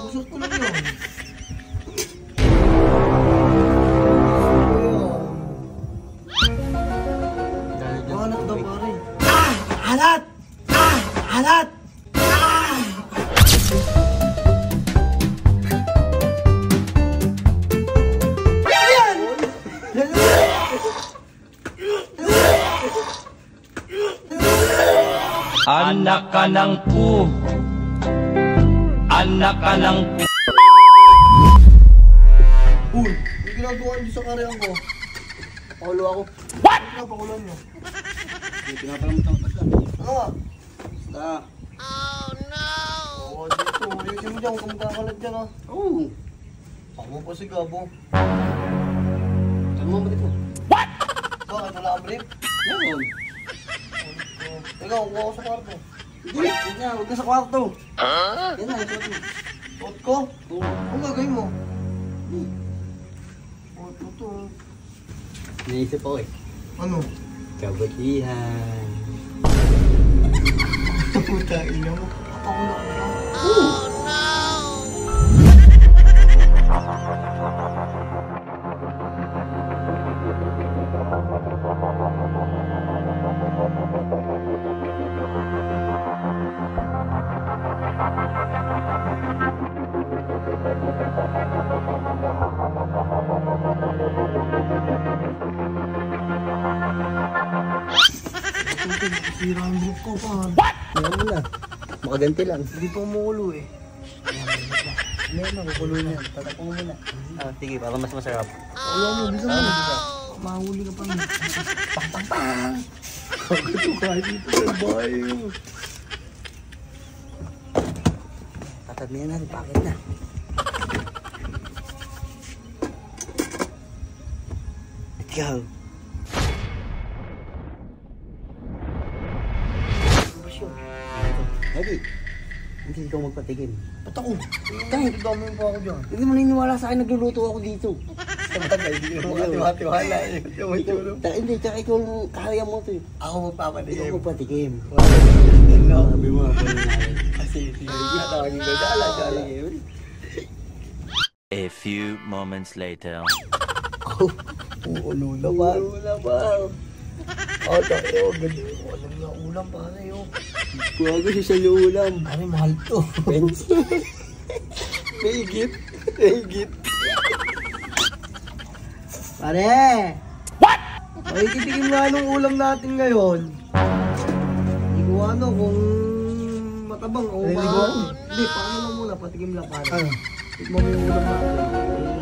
Susot ko lang yun. Alat daw pare. Alat! Alat! Ayan! Anak ka ng pu. Anak ka ng pu. Uy, may ginagawa niyo sa karyan ko. Pakulo ako. What? Ano pakulan niyo? Pinapalamutang pagka. Ano? Basta. Oh no! Oo, dito. Ayusin mo dyan kung magkakalat dyan ha. Oo. Ako pa si Gabo. Saan mo ba dito? What? Bakit wala kang brief? Meron. Ikaw, kuha ko sa kwarto. Hindi, huwag na sa kwarto. Yan na, yung suot mo. Suot ko? Oo. Anong gagawin mo? Hindi. Oh, ito. Naisip ako eh. Ano? Kabutihan. Puta, ina mo. Papakulo ko na. Oo. Sira ang brief ko pa. Yan mo na. Makaganti lang. Hindi pa umuulo eh. Ano yan, makukulo niya. Tatakong mo na. Ah, sige, para mas masarap. Ayaw mo, bisa mo. Mahuli ka pa rin. Pang pang pang! Ito kahit dito sa bahay mo. Tatadmihan natin, pakit na. Ikaw. Lagi. Hindi ikaw magpatigim. Ba't ako? Kahit dami pa ako dyan. Hindi mo naniniwala sa akin, nagluluto ako dito. Sabagay, hindi mo matiwala eh. Hindi, tsaka ikaw kaya mo ito eh. Ako magpapatigim. Ikaw magpatigim. No? Sabi mo, pwede na rin. Kasi tinatawagin ko. Dala. A few moments later. Ulo na ba? Ulo na ba? Oh, tayo. Ganda. Walang na ulam pare yun. Kuwago siya sa ulam. Pare, mahal to. Higit. Higit. Pare! What? Makikitikim nga nung ulam natin ngayon. Hindi ko ano kung matabang o Hindi, paano mo muna, patikim lang pare. Ano? Tikman mo yung ulam natin.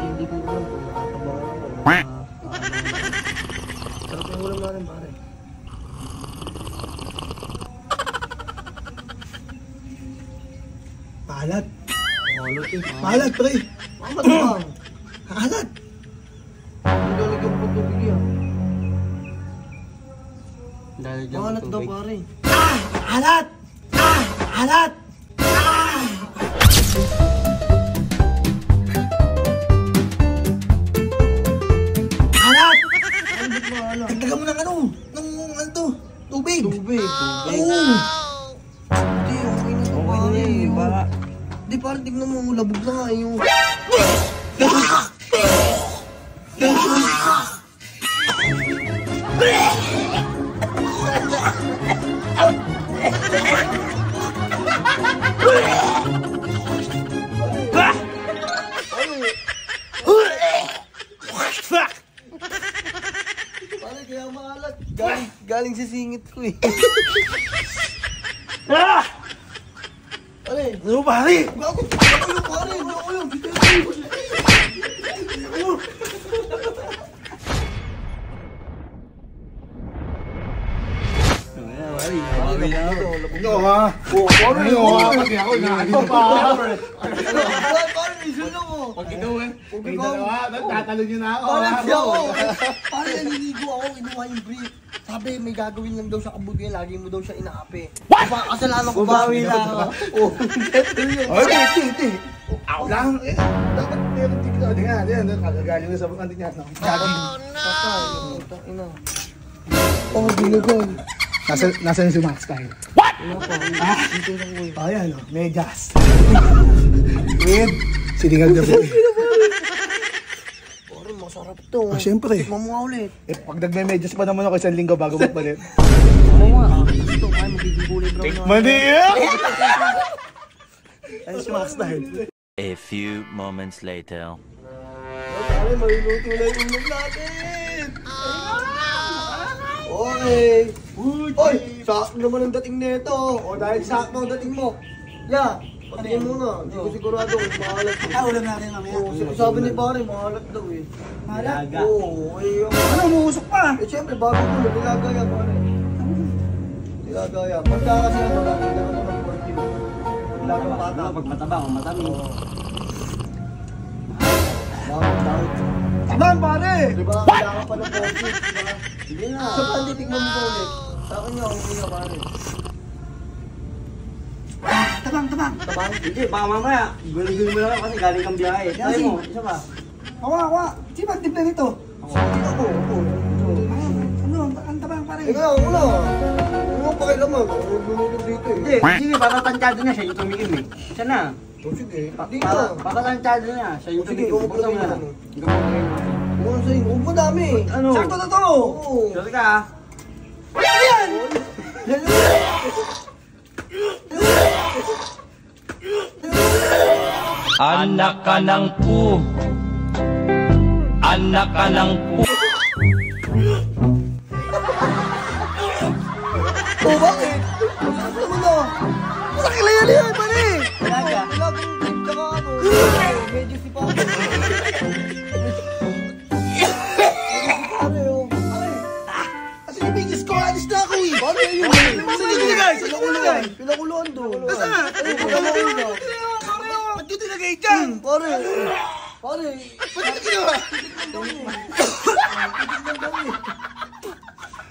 Hindi ko alam kung nakatabang ako. Sarap yung ulam natin pare. Palat. Palat eh. Palat pre. Matabang. Palat. Hindi lalagyan mo ng tubig yan. Alat daw pare. Alat! Alat! Alat! Dagdagan mo ng ano? Ng ano to? Tubig! Tubig. Oo! Hindi, okay na to pare. Hindi pare, tignan mo. Labog na nga yung... Pare, kaya maalat. Galing sa singit ko eh. Pare! Ano pare? Gago! Gago yung pare! Gago yung! Ito ha? Ano ha? Pati ako inahalin pa ha? Pare, isulo mo! Pag ikaw eh, may dalawa, tatalo nyo na ako Pare, ha? di ako! Pare, naliligo ako, kinuha yung brief. Sabi, may gagawin lang daw siya kabutihan, lagi mo daw siya inaapi. What? Kasalanan ko bawi lang ako. Oh, Hindi. Ako lang eh. Dapat meron dito. Hindi nga, kagagaling na sa kantin niya. Jogging. Oh, ginagay. Nasaan si Max kayo? What? Ayan, oh, medyas. With sinigang na buhay. Pare, masarap to. Ah, syempre. Tikman mo nga ulit. Eh, pag nagme-medyas pa naman ako 1 linggo bago magpalit. Oo nga. Ito, kaya magiging kulay brown na. Mali yan! Ayun si Max dahil. A few moments later. Pare, maluluto na yung ulam natin. Okay. Oy, sakto naman ang dating nito. O dahil sakto ang dating mo. Ya, patingin mo na. Hindi ko sigurado kung maalat. Ulam natin mamaya. Oo, sabi ni pare, maalat daw eh. Maalat? Oo, eh. Ano, umuusok pa? Eh, syempre, bago ko, nilagaya pare. Nilagaya. Pagka kasi ano, lagi ka naman ng protein. Nilagang bata. Pag mataba o matamis. Bakit? Taban, pare! Diba, kailangan pa ng protein, diba? Hindi na. So, pandi, tignan mo ba ulit? Sa akin niya, okay na pare. Tabang! Tabang? Hindi, baka mamaya. Gulo-gulo mo lang ako kasi galing kang biyahe. Try mo, isa pa. Hawa! Sino ba timpla nito? Ako. Ano, ang tabang, pare? Ikaw, wala. Huwag mo pakilaman. Ako nagluluto dito eh. Hindi, sige, papatansyado na siya yung tumikim eh. Siya na. O, sige. Hindi ka. Papatansyado na siya yung O, sige, tumikim. kung Buksan mo na. ano. Gawin mo na. Huwag sa'yo. Huwag mo dami. Ano? Sakto na to! Oo. Sorry ka ah. Anak ka ng pu. Anak ka ng pu. O, bakit? Ano mo na? Masakilayan yan, pare. Talaga? Laging trip ka ka, ano. Medyo si Papa. Pare, oh. Kasi yung biggest ko, alis na ako eh! Pare, yun. Saan yung nilagay? Pinakuluan doon. Nasaan na? Ayun, pinakuluan na. Ba't yun nilagay dyan? Pare. Pare. Ba't yun ginawa?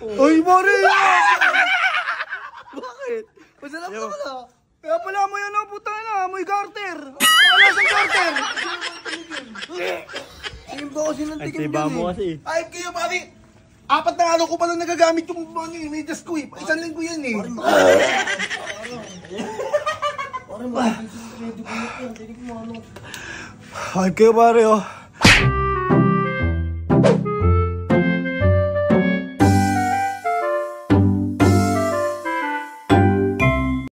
Uy, pare! Bakit? Masarap na wala. Kaya pala mo yan ang putang na, amoy garter! Wala sa garter! Tingin ba kasi ng tikim dyan eh. kasi. Ay, kayo pare! 4 na araw ko palang nagagamit yung medyas ko eh. 1 linggo yan eh. Pare, medyo bulok yan. Tinig mo ano. Ay, kayo pare oh.